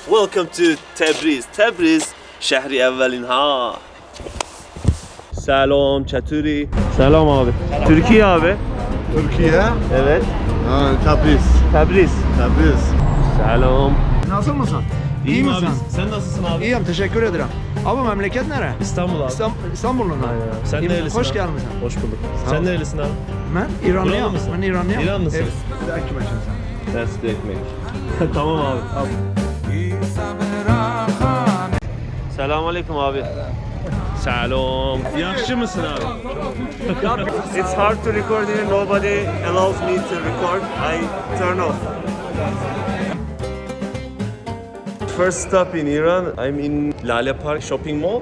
Welcome to Tabriz. Tabriz şehri evvelin ha. Selam çaturi. Selam abi. Selam. Türkiye abi. Türkiye? Evet. Ha, Tabriz. Tabriz. Tabriz. Selam. Nasıl mısın? İyiyim misin? abi. Sen nasılsın abi? İyiyim, teşekkür ederim. Abi memleket nere? İstanbul abi. İstanbul'dan. Aynen. Sen İyiyim, nerelisin hoş abi? gelmişsin. Hoş bulduk. Sağ Sen ol. nerelisin abi? Ben İranlıyım. Buralı mısın? Ben İranlıyım. İranlısın. Evet. Bir de ekmek sen. Ters de ekmek. Tamam abi. Al. Selamun aleyküm abi. Selam. Yakşı mısın abi? It's hard to record here. Nobody allows me to record. I turn off. First stop in Iran. I'm in Lale Park shopping mall.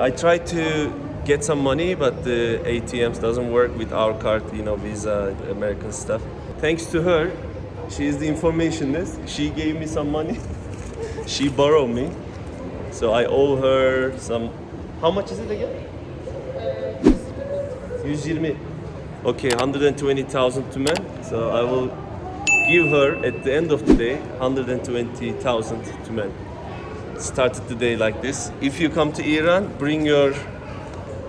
I try to get some money, but the ATMs doesn't work with our card, you know, Visa, American stuff. Thanks to her, she is the informationist. She gave me some money. She borrowed me, so I owe her some. How much is it again? 120. Okay, 120,000 to men. So I will give her at the end of the day 120,000 to men. Started the day like this. If you come to Iran, bring your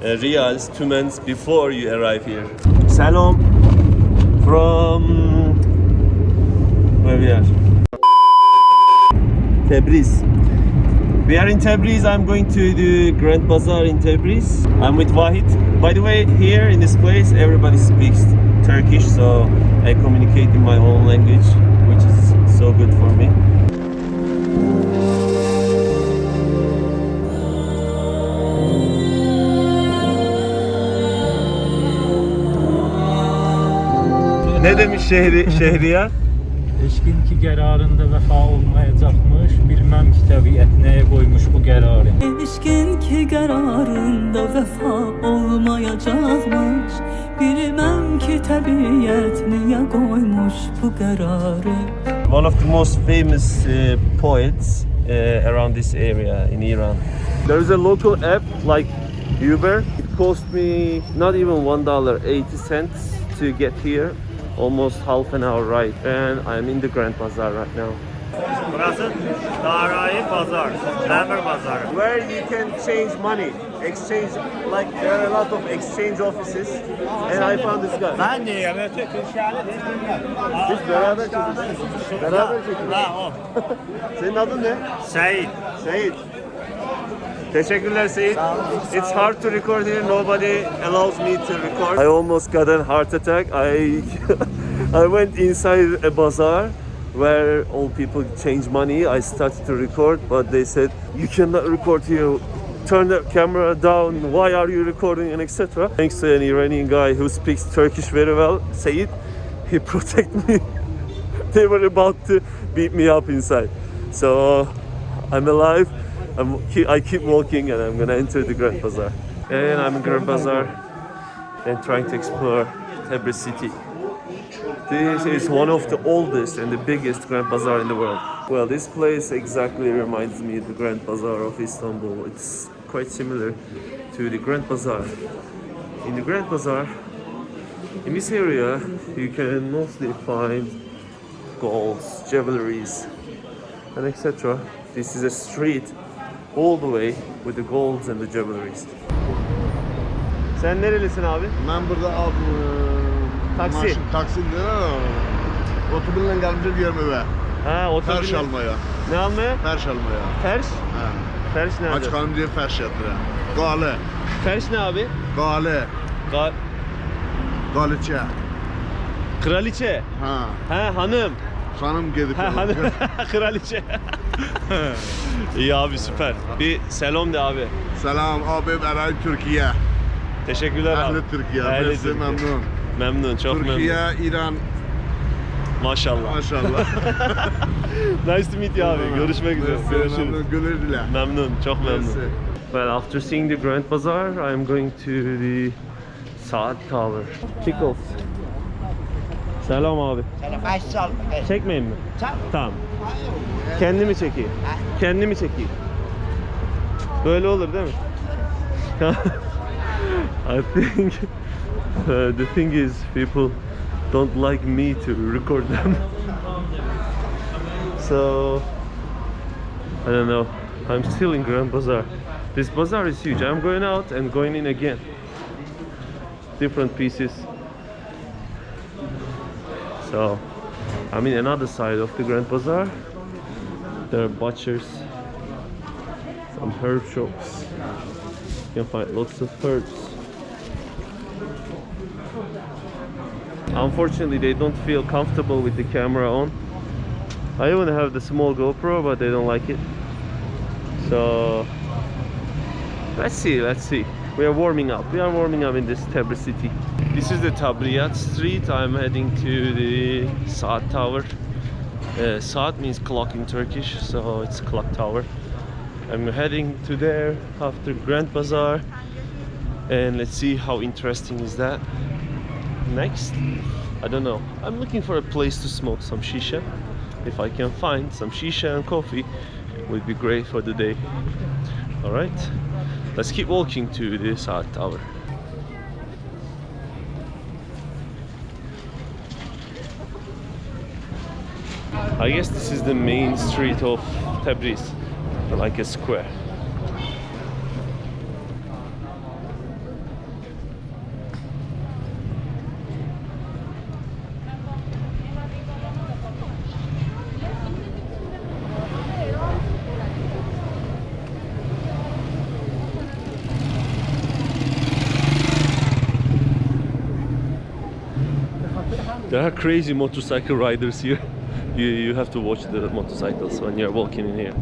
riyals, tumens before you arrive here. Salam from where we are? Tabriz. We are in Tabriz. I'm going to the Grandbazaar in Tabriz. I'm with Wahid. By the way, here in this place, everybody speaks Turkish, so I communicate in my own language, which is so good for me. Ne demiş Şehriyar? Eşkin ki qərarında vəfa olmayacaqmış, bilməm ki təbiət nəyə qoymuş bu qərarı. Eşkin ki qərarında vəfa olmayacaqmış, bilməm ki təbiət niyə qoymuş bu qərarı. One of the most famous poets around this area in Iran. There is a local app like Uber. It cost me not even $1, 80 cents to get here. Almost half an hour ride, and I'm in the Grandbazaar right now. Burası Azeri Bazar, Grandbazaar. Where you can change money, exchange, like there are a lot of exchange offices, and I found this guy. Ben neyim? Türkiye'li Biz beraber çekiyoruz. Beraber çekiyoruz. Ha o. Senin adın ne? Seyit. Seyit. Teşekkürler Seyit. It's hard to record here. Nobody allows me to record. I almost got a heart attack. I went inside a bazaar where all people change money. I started to record, but they said you cannot record here. Turn the camera down. Why are you recording? And etc. Thanks to an Iranian guy who speaks Turkish very well, Seyit, he protected me. They were about to beat me up inside. So I'm alive. I keep walking and I'm gonna enter the Grandbazaar. And I'm in Grandbazaar and trying to explore Tabriz city. This is one of the oldest and the biggest Grandbazaar in the world. Well, this place exactly reminds me of the Grandbazaar of Istanbul. It's quite similar to the Grandbazaar. In the Grandbazaar, in this area, you can mostly find golds, jewelries, and etc. This is a street all the way with the golds and the jewelries. Sen nerelisin abi? Ben burada Taksi. Taksim'de otobüsle gelmişim yerime be. Ha, otobüs. Ferş almaya. Ne almaya? Ferş almaya. Ferş? Ha. Ferş nerede? Aç karnım diye ferş yattıra. Gale. Ferş ne abi? Gale. Galiçe. Kraliçe. Ha. Ha, hanım. Hanım gidip. Ha, hanım. Kraliçe. İyi abi, süper. Bir selam de abi. Selam abim Azeri Türkiye. Teşekkürler abi. Ehli Türkiye. Ehli Ben Türkiye. memnun. Memnun, çok Türkiye, memnun. İran. Maşallah. Maşallah. Nice to meet you abi. Görüşmek üzere. Görüşürüz. Memnun, güle güle. Memnun, çok memnun. Merci. Well, after seeing the Grandbazaar, I'm going to the Saat Tower. Kick off. Selam abi. Çekmeyeyim mi? Tamam. Kendimi çekeyim. Kendimi çekeyim. Böyle olur değil mi? I think the thing is people don't like me to record them. So I don't know. I'm still in Grandbazaar. This bazaar is huge. I'm going out and going in again. Different pieces. So I'm in another side of the Grandbazaar. There are butchers, some herb shops. You can find lots of herbs. Unfortunately, they don't feel comfortable with the camera on. I even have the small GoPro, but they don't like it. So let's see. We are warming up. We are warming up in this Tabriz city. This is the Tabriz street. I'm heading to the Saat Tower. Saat means clock in Turkish, so it's clock tower. I'm heading to there after Grandbazaar, and let's see how interesting is that. Next, I don't know. I'm looking for a place to smoke some shisha. If I can find some shisha and coffee, would be great for the day. All right, let's keep walking to the Saat Tower. I guess this is the main street of Tabriz, like a square. There are crazy motorcycle riders here. You have to watch the motorcycles when you're walking in here.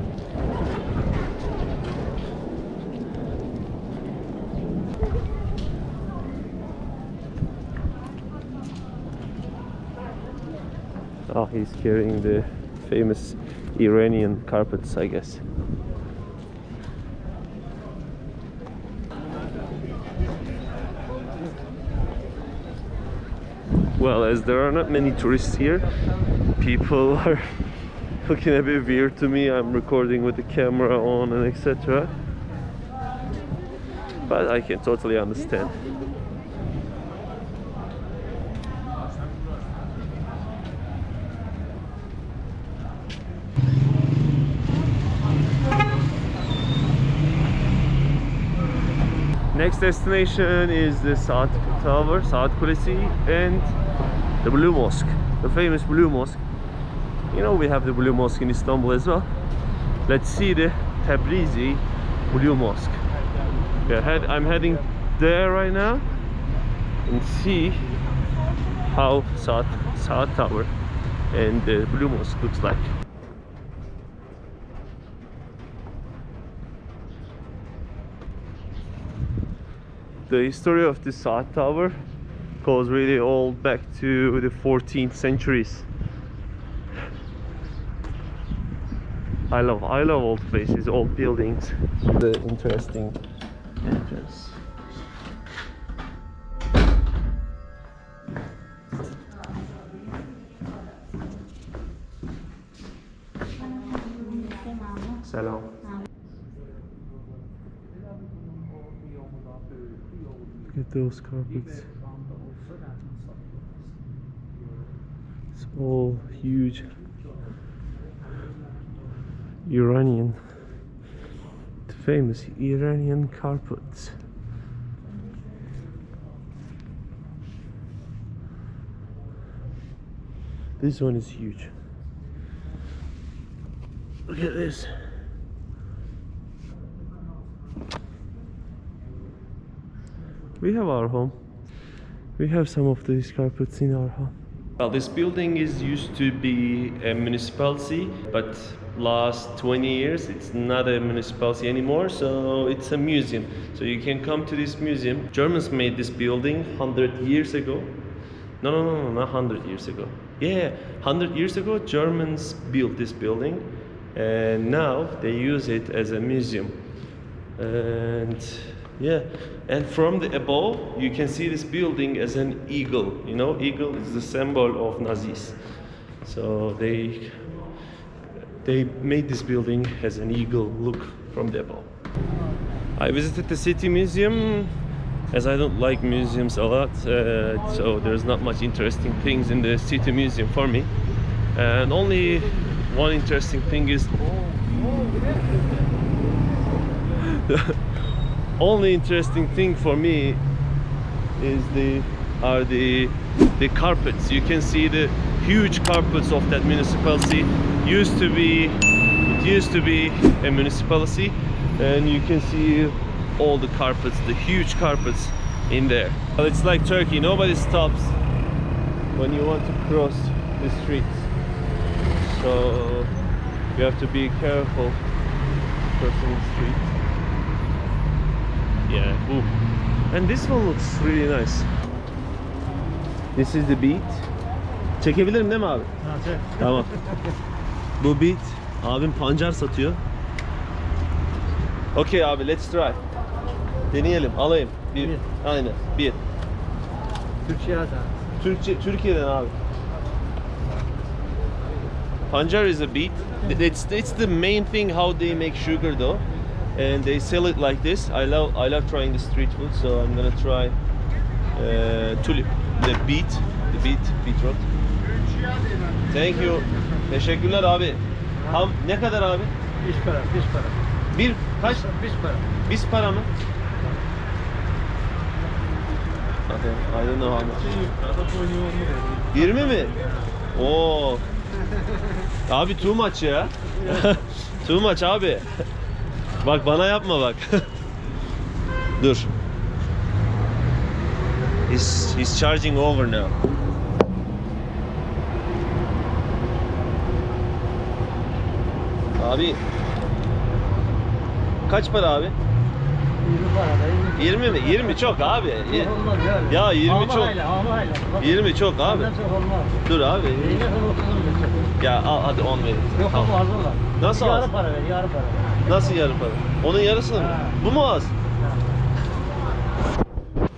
Oh, he's carrying the famous Iranian carpets, I guess. Well, as there are not many tourists here, people are looking a bit weird to me. I'm recording with the camera on and etc. But I can totally understand. Next destination is the Saat Tower, Saat Kulesi, and the Blue Mosque, the famous Blue Mosque. You know, we have the Blue Mosque in Istanbul as well. Let's see the Tabrizi Blue Mosque. I'm heading there right now and see how Saat Tower and the Blue Mosque looks like. The history of the Saat Tower goes really old, back to the 14th centuries. I love old places, old buildings. The interesting entrance. Selam. Look at those carpets. It's all huge. Iranian, the famous Iranian carpets. This one is huge. Look at this. We have our home. We have some of these carpets in our home. Well, this building used to be a municipality, but last 20 years it's not a municipality anymore, so it's a museum. So you can come to this museum. Germans made this building 100 years ago. No, not 100 years ago. Yeah, 100 years ago Germans built this building, and now they use it as a museum. And yeah, and from the above you can see this building as an eagle. You know, eagle is the symbol of Nazis. So they made this building as an eagle look from the above. I visited the city museum, as I don't like museums a lot, so there's not much interesting things in the city museum for me. And only one interesting thing is the only interesting thing for me is the carpets. You can see the huge carpets of that municipality. It used to be a municipality, and you can see all the carpets, the huge carpets in there. Well, it's like Turkey, nobody stops when you want to cross the streets, so you have to be careful crossing the street. Yeah, ooh. And this one looks really nice. This is the beat. Çekebilirim değil mi abi? Tamam. Bu beat. Abim pancar satıyor. Okay abi, let's try. Deneyelim, alayım. Bir. Aynen, bir. Türkiye'den abi. Pancar is a beet. It's the main thing how they make sugar though, and they sell it like this. I love trying the street food, so I'm gonna try tulip, the beetroot. Thank you. Teşekkürler abi. Ne kadar abi? 5 para. Bir kaç? 5 para. 5 para mı? Okay, I don't know how much. 20 mi? Oo. Abi too much ya. Too much abi. Bak bana yapma bak. Dur. He's charging over now. Abi. Kaç para abi? 20 mi? 20 çok abi. Ya 20 çok. 20 çok abi. Dur abi. Ya al hadi 10 verin. Yok Tamam. ama az olan. Nasıl az? Yarı para ver, yarı para. Nasıl yarı para? Onun yarısını mı? Bu mu az?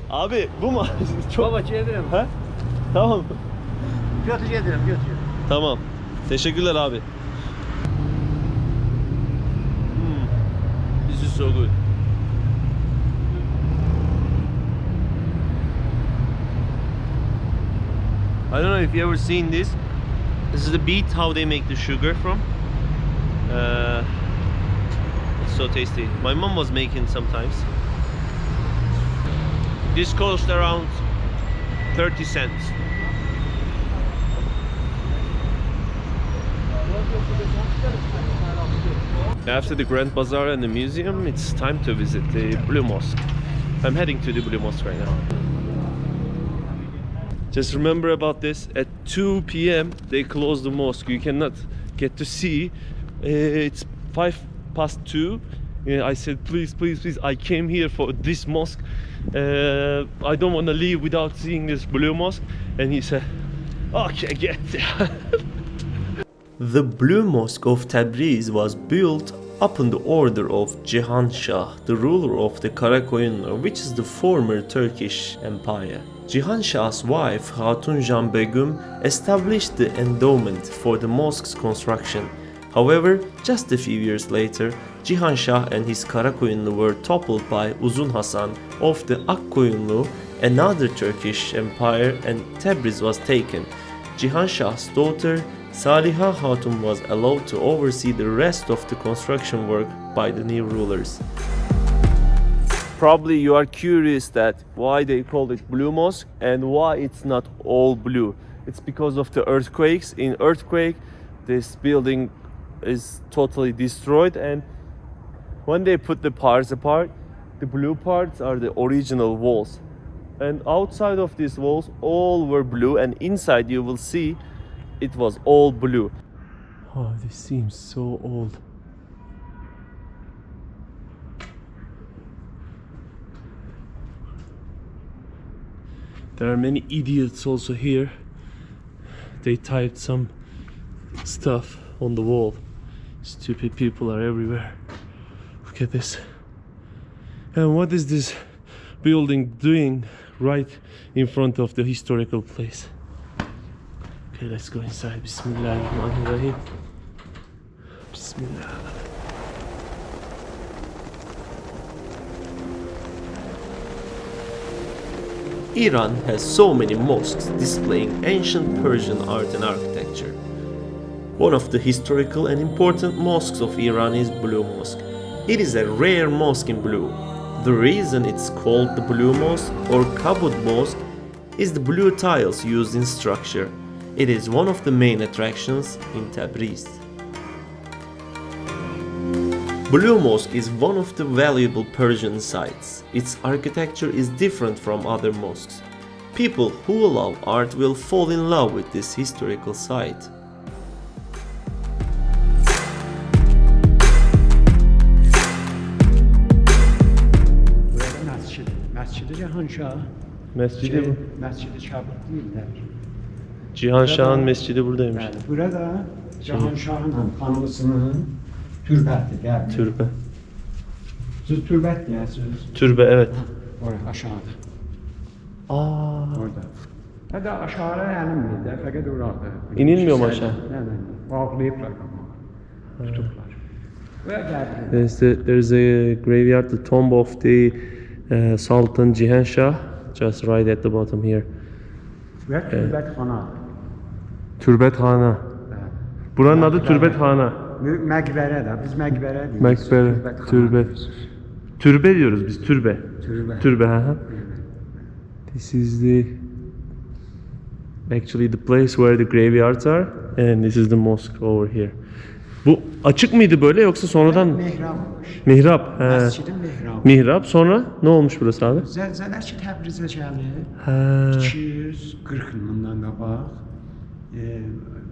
Abi bu mu az? Çok. Baba çevirelim. He? Tamam. Götür yedirim, götür. Tamam. Teşekkürler abi. This is so good. I don't know if you ever seen this. This is the beet how they make the sugar from. It's so tasty. My mom was making sometimes. This cost around 30 cents. After the Grandbazaar and the museum, it's time to visit the Blue Mosque. I'm heading to the Blue Mosque right now. Just remember about this, at 2 p.m. they close the mosque. You cannot get to see. It's 2:05. I said, please, I came here for this mosque. I don't want to leave without seeing this Blue Mosque. And he said, okay, get there. The Blue Mosque of Tabriz was built upon the order of Cihan Shah, the ruler of the Karakoyunlu, which is the former Turkish Empire. Cihan Shah's wife Hatun Jan Begum established the endowment for the mosque's construction. However, just a few years later, Cihan Shah and his Karakoyunlu were toppled by Uzun Hasan of the Akkoyunlu, another Turkish empire, and Tabriz was taken. Cihan Shah's daughter Saliha Hatun was allowed to oversee the rest of the construction work by the new rulers. Probably you are curious that why they called it Blue Mosque and why it's not all blue. It's because of the earthquakes. In earthquake, this building is totally destroyed, and when they put the parts apart, the blue parts are the original walls. And outside of these walls, all were blue, and inside you will see it was all blue. Oh, this seems so old. There are many idiots also here. They typed some stuff on the wall. Stupid people are everywhere. Look at this. And what is this building doing right in front of the historical place? Okay, let's go inside. Bismillahirrahmanirrahim. Bismillah. Iran has so many mosques displaying ancient Persian art and architecture. One of the historical and important mosques of Iran is Blue Mosque. It is a rare mosque in blue. The reason it's called the Blue Mosque or Kabud Mosque is the blue tiles used in structure. It is one of the main attractions in Tabriz. Blue Mosque is one of the valuable Persian sites. Its architecture is different from other mosques. People who love art will fall in love with this historical site. Burada mescid. Mescid-i Cihanşah. Mescidi bu. Mescid-i Çabuk değiller. Cihan Şah'ın mescidi buradaymış. Yani burada Cihanşah'ın hanımısının türbəti. Yani. Türbe. Siz türbət deyəsiniz. Türbe evet. Orada aşağıda. Aa. Orada. Hadi aşağı yenilmir də, fəqət orada. İnilmiyor mu aşağı? Bağlayıblar qamağı. Tutublar. Və gəldi. There's a graveyard, the tomb of the Sultan Cihan Shah, just right at the bottom here. Və türbətxana. Türbethane. Buranın adı Türbethane. Məqbərə də, biz məqbərə deyirik. Məqbərə, türbe. Türbe diyoruz biz, türbe. Türbə. Türbe, ha. This is actually the place where the graveyards are, and this is the mosque over here. Bu açık mıydı böyle yoksa sonradan? Mihrabmış. Mihrap. He. Məscidin mihrabı. Mihrap. Sonra ne olmuş burası abi? Zəlzələ ki Təbrizə gəlir. He. 240 il bundan qabaq.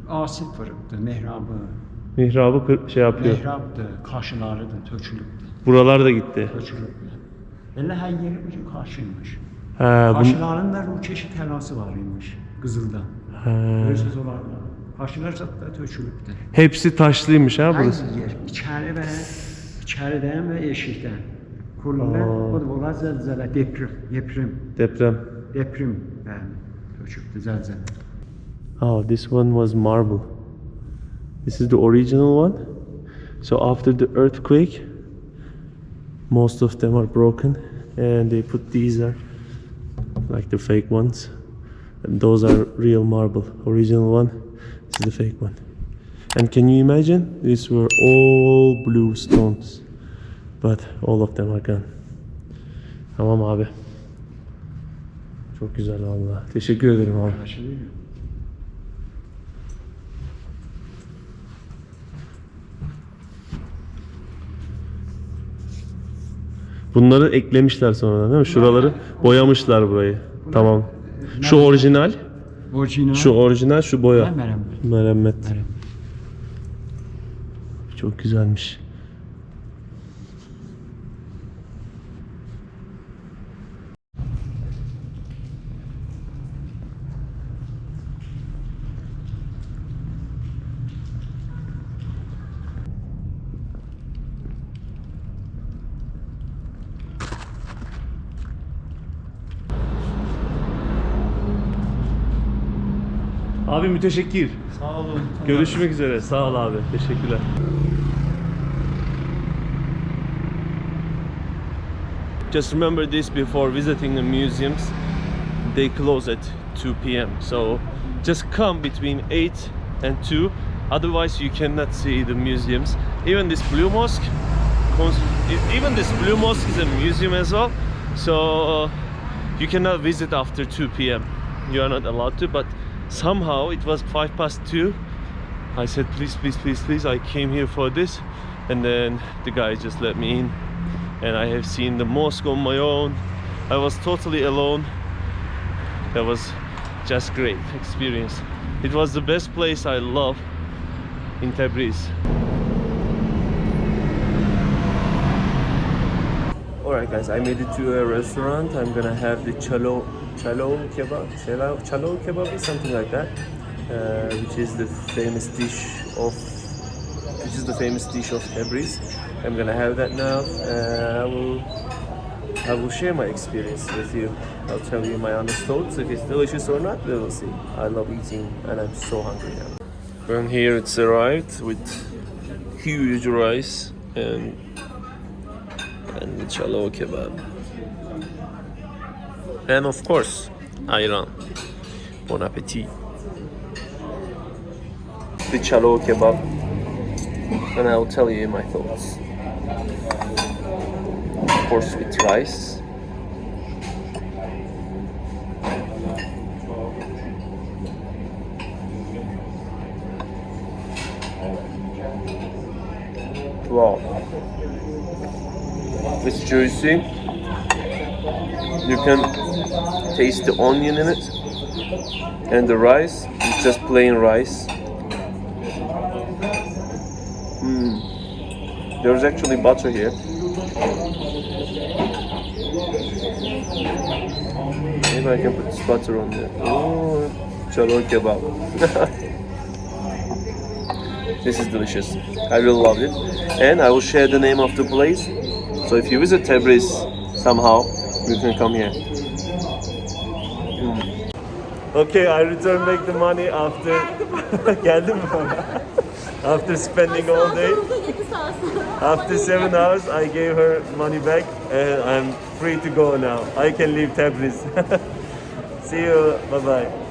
Asif vurubdu mihrabı. Mihrabı şey yapıyor. Mihrabdı, kaşıları da tökülübdü. Buralar da gitti. Tökülübdü. Elə hər yeri bu kaşıymış. He, Kaşıların da rukeşi təlası var imiş, qızıldan. Görürsünüz onlarla. Kaşılar da tökülübdü. Hepsi taşlıymış ha burası. Hər yer, içəridən və eşikdən. Kurlar, bunlar zəlzələ, deprem. Bəli, tökübdü zəlzələ. Oh, this one was marble. This is the original one. So after the earthquake, most of them are broken, and they put these are like the fake ones, and those are real marble. Original one, this is the fake one. And can you imagine? These were all blue stones, but all of them are gone. Tamam abi. Çok güzel vallahi. Teşekkür ederim abi. Bunları eklemişler sonradan değil mi? Şuraları boyamışlar burayı. Tamam. Şu orijinal. Orijinal. Şu orijinal, şu boya. Meremmet. Meremmet. Çok güzelmiş. Abi müteşekkir. Sağ olun. Görüşmek üzere. Sağ ol abi. Teşekkürler. Just remember this before visiting the museums. They close at 2 p.m. So just come between 8 and 2. Otherwise you cannot see the museums. Even this Blue Mosque is a museum as well. So you cannot visit after 2 p.m. You are not allowed to, but somehow it was 2:05. I said please, I came here for this, and then the guy just let me in, and I have seen the mosque on my own. I was totally alone. That was just great experience. It was the best place I love in Tabriz. Alright guys, I made it to a restaurant. I'm gonna have the chalo kebab, something like that, which is the famous dish of Tabriz. I'm gonna have that now. I will share my experience with you. I'll tell you my honest thoughts. If it's delicious or not, we will see. I love eating and I'm so hungry now. And here it's arrived with huge rice and the chalo kebab. And of course, ayran. Bon appetit. the chalo kebab, and I will tell you my thoughts. Of course, with rice. Wow, it's juicy. You can taste the onion in it, and the rice. It's just plain rice. There's actually butter here. Maybe I can put this butter on there. Oh, chalo kebab. This is delicious. I really loved it. And I will share the name of the place. So if you visit Tabriz somehow, you can come here. Okay, I returned back the money after geldim mi bana? After spending all day. After 7 hours, I gave her money back and I'm free to go now. I can leave Tabriz. See you. Bye bye.